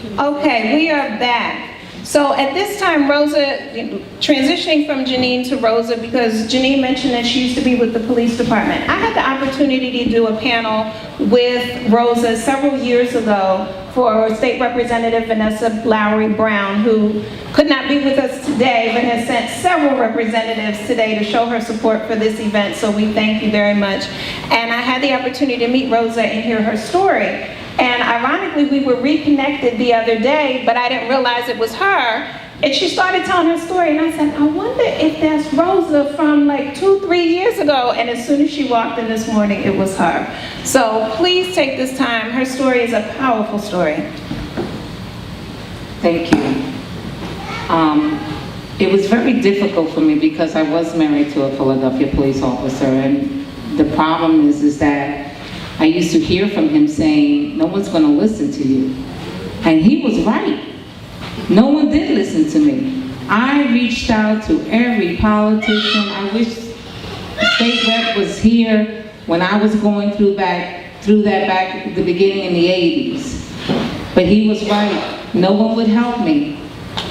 Okay, we are back. So at this time, Rosa, transitioning from Janine to Rosa, because Janine mentioned that she used to be with the police department. I had the opportunity to do a panel with Rosa several years ago for State Representative Vanessa Lowry Brown, who could not be with us today, but has sent several representatives today to show her support for this event, so we thank you very much. And I had the opportunity to meet Rosa and hear her story. And ironically, we were reconnected the other day, but I didn't realize it was her. And she started telling her story, and I said, I wonder if that's Rosa from like 2-3 years ago. And as soon as she walked in this morning, it was her. So please take this time. Her story is a powerful story. Thank you. It was very difficult for me because I was married to a Philadelphia police officer, and the problem is that I used to hear from him saying, no one's going to listen to you. And he was right. No one did listen to me. I reached out to every politician. I wish the state rep was here when I was going through that back at the beginning in the 80s. But he was right. No one would help me.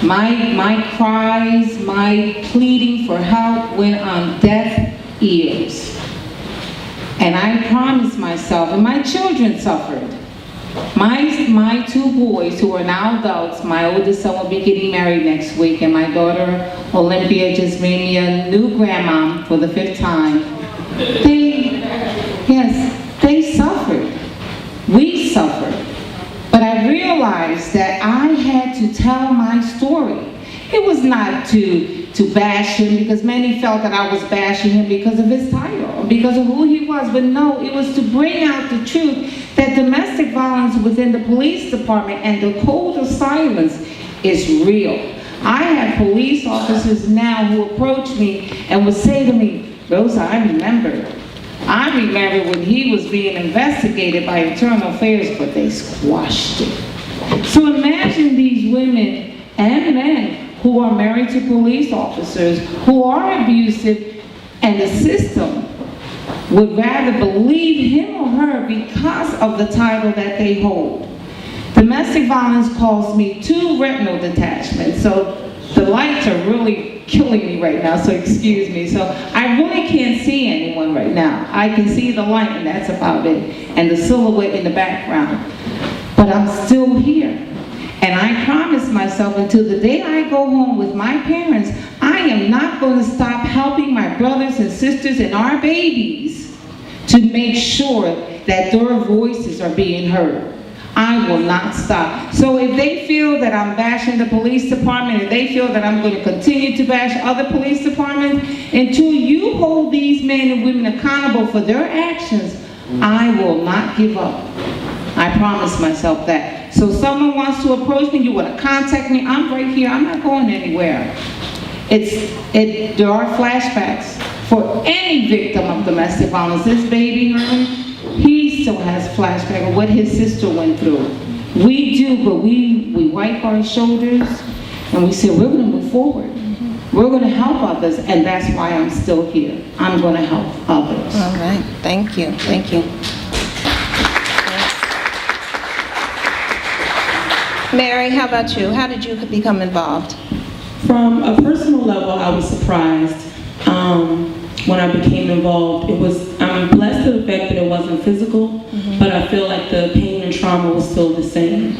My cries, my pleading for help went on deaf ears. And I promised myself, and my children suffered. My 2 boys, who are now adults, my oldest son will be getting married next week, and my daughter, Olympia, just made me a new grandma for the 5th time. They suffered. We suffered. But I realized that I had to tell my story. It was not to bash him, because many felt that I was bashing him because of his title, because of who he was. But no, it was to bring out the truth that domestic violence within the police department and the code of silence is real. I have police officers now who approach me and would say to me, Rosa, I remember when he was being investigated by Internal Affairs, but they squashed it. So imagine these women and men who are married to police officers, who are abusive, and the system would rather believe him or her because of the title that they hold. Domestic violence caused me 2 retinal detachments, so the lights are really killing me right now, so excuse me. So I really can't see anyone right now. I can see the light, and that's about it, and the silhouette in the background. But I'm still here. And I promised myself until the day I go home with my parents, I am not going to stop helping my brothers and sisters and our babies to make sure that their voices are being heard. I will not stop. So if they feel that I'm bashing the police department, if they feel that I'm going to continue to bash other police departments, until you hold these men and women accountable for their actions, I will not give up. I promise myself that. So if someone wants to approach me, you want to contact me, I'm right here. I'm not going anywhere. There are flashbacks for any victim of domestic violence. This baby, Herman, he still has flashback of what his sister went through. We do, but we wipe our shoulders and we say, we're going to move forward. We're going to help others, and that's why I'm still here. I'm going to help others. All right. Thank you. Thank you. Mary, how about you? How did you become involved? From a personal level, I was surprised when I became involved. I'm blessed to the fact that it wasn't physical, but I feel like the pain and trauma was still the same.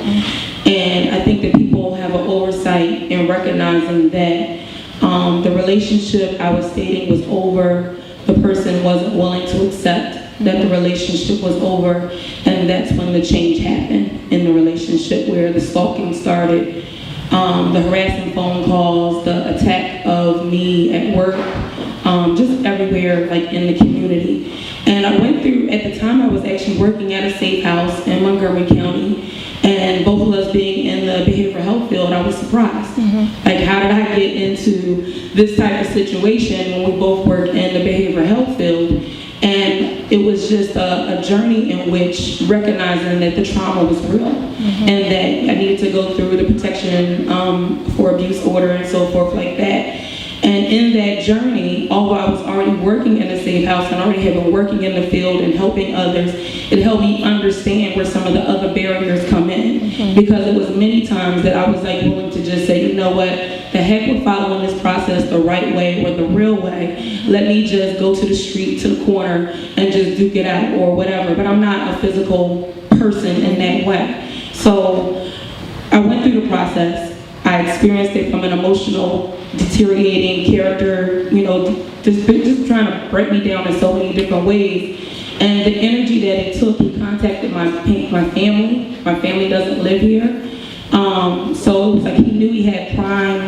And I think that people have an oversight in recognizing that the relationship I was stating was over. The person wasn't willing to accept that the relationship was over, and that's when the change happened in the relationship, where the stalking started, the harassing phone calls, the attack of me at work, just everywhere, like in the community. And I went through, at the time I was actually working at a safe house in Montgomery County, and both of us being in the behavioral health field, I was surprised. Like, how did I get into this type of situation when we both work in the behavioral health field? And it was just a journey in which recognizing that the trauma was real, and that I needed to go through the protection for abuse order and so forth like that. And And in that journey, although I was already working in a safe house and already had been working in the field and helping others, it helped me understand where some of the other barriers come in. Because it was many times that I was like willing to just say, you know what, the heck with following this process the right way or the real way. Let me just go to the street, to the corner, and just duke it out or whatever. But I'm not a physical person in that way. So I went through the process. I experienced it from an emotional, deteriorating character, you know, just trying to break me down in so many different ways. And the energy that it took, he contacted my family. My family doesn't live here. So it was like he knew he had prime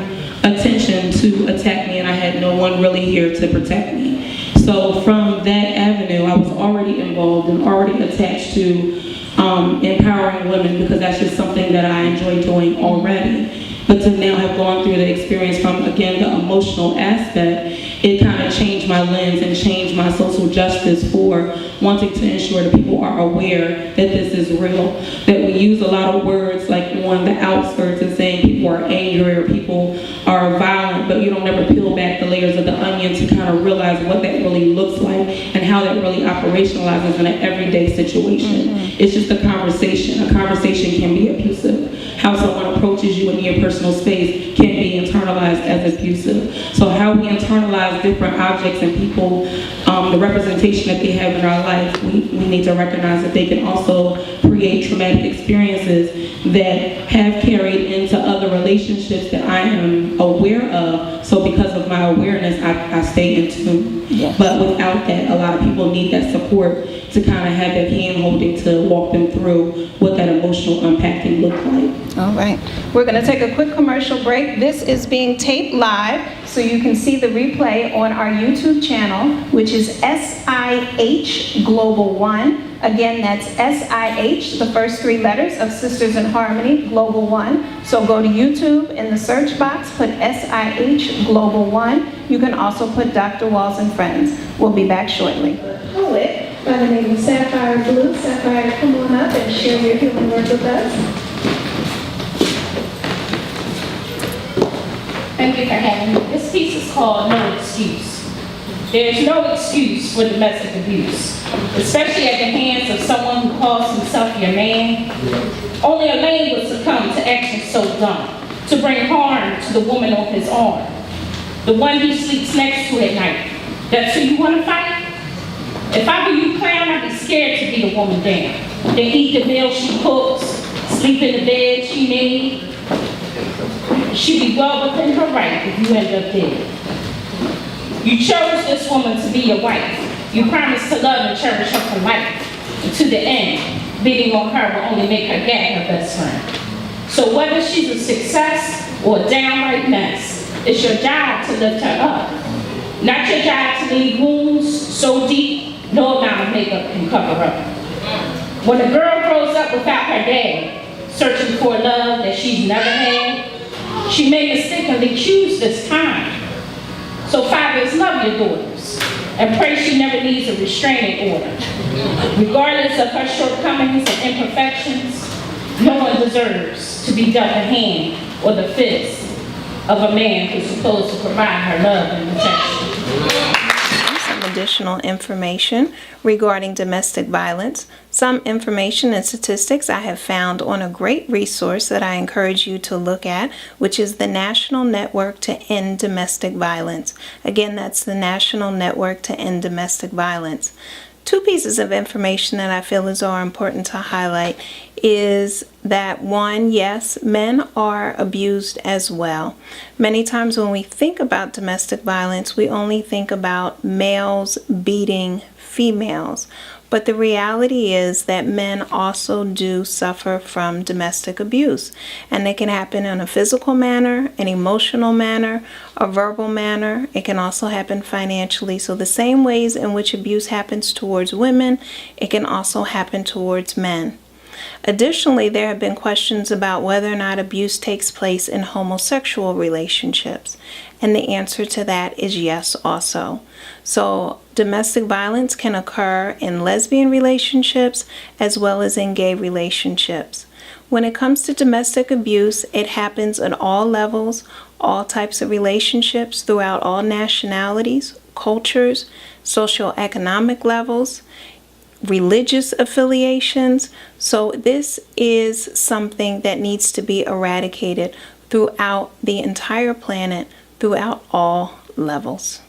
attention to attack me, and I had no one really here to protect me. So from that avenue, I was already involved and already attached to empowering women, because that's just something that I enjoy doing already. But to now have gone through the experience from, again, the emotional aspect, it kind of changed my lens and changed my social justice for wanting to ensure that people are aware that this is real. That we use a lot of words like on the outskirts and saying people are angry or people are violent, but you don't ever peel back the layers of the onion to kind of realize what that really looks like and how that really operationalizes in an everyday situation. It's just a conversation. A conversation can be abusive. How someone approaches you in your personal space can be internalized as abusive. So how we internalize different objects and people, the representation that they have in our life, we need to recognize that they can also create traumatic experiences that have carried into other relationships that I am aware of. So because of my awareness, I stay in tune. Yes. But without that, a lot of people need that support to kind of have that hand holding to walk them through what that emotional unpacking looked like. All right. We're going to take a quick commercial break. This is being taped live, so you can see the replay on our YouTube channel, which is SIH Global One. Again, that's SIH, the first three letters of Sisters in Harmony, Global One. So go to YouTube, in the search box, put SIH Global One. You can also put Dr. Walls and Friends. We'll be back shortly. Poet by the name of Sapphire Blue. Sapphire, come on up and share your healing work with us. Thank you for having me. This piece is called No Excuse. There's no excuse for domestic abuse, especially at the hands of someone who calls himself your man. Only a man would succumb to actions so dumb, to bring harm to the woman on his arm, the one he sleeps next to at night. That's who you want to fight? If I were you, clown, I'd be scared to beat a woman down. Then eat the meal she cooks, sleep in the bed she made. She'd be well within her right if you end up dead. You chose this woman to be your wife. You promised to love and cherish her for life. And to the end, beating on her will only make her gag her best friend. So whether she's a success or a downright mess, it's your job to lift her up. Not your job to leave wounds so deep no amount of makeup can cover up. When a girl grows up without her dad, searching for a love that she's never had, she may mistakenly choose this time. So fathers, love your daughters and pray she never needs a restraining order. Regardless of her shortcomings and imperfections, no one deserves to be dealt the hand or the fist of a man who's supposed to provide her love and protection. Some additional information regarding domestic violence. Some information and statistics I have found on a great resource that I encourage you to look at, which is the National Network to End Domestic Violence. Again, that's the National Network to End Domestic Violence. Two pieces of information that I feel are important to highlight is that one, yes, men are abused as well. Many times when we think about domestic violence, we only think about males beating females. But the reality is that men also do suffer from domestic abuse. And it can happen in a physical manner, an emotional manner, a verbal manner. It can also happen financially. So the same ways in which abuse happens towards women, it can also happen towards men. Additionally, there have been questions about whether or not abuse takes place in homosexual relationships. And the answer to that is yes also. So domestic violence can occur in lesbian relationships as well as in gay relationships. When it comes to domestic abuse, it happens at all levels, all types of relationships throughout all nationalities, cultures, socioeconomic levels, religious affiliations. So this is something that needs to be eradicated throughout the entire planet, throughout all levels.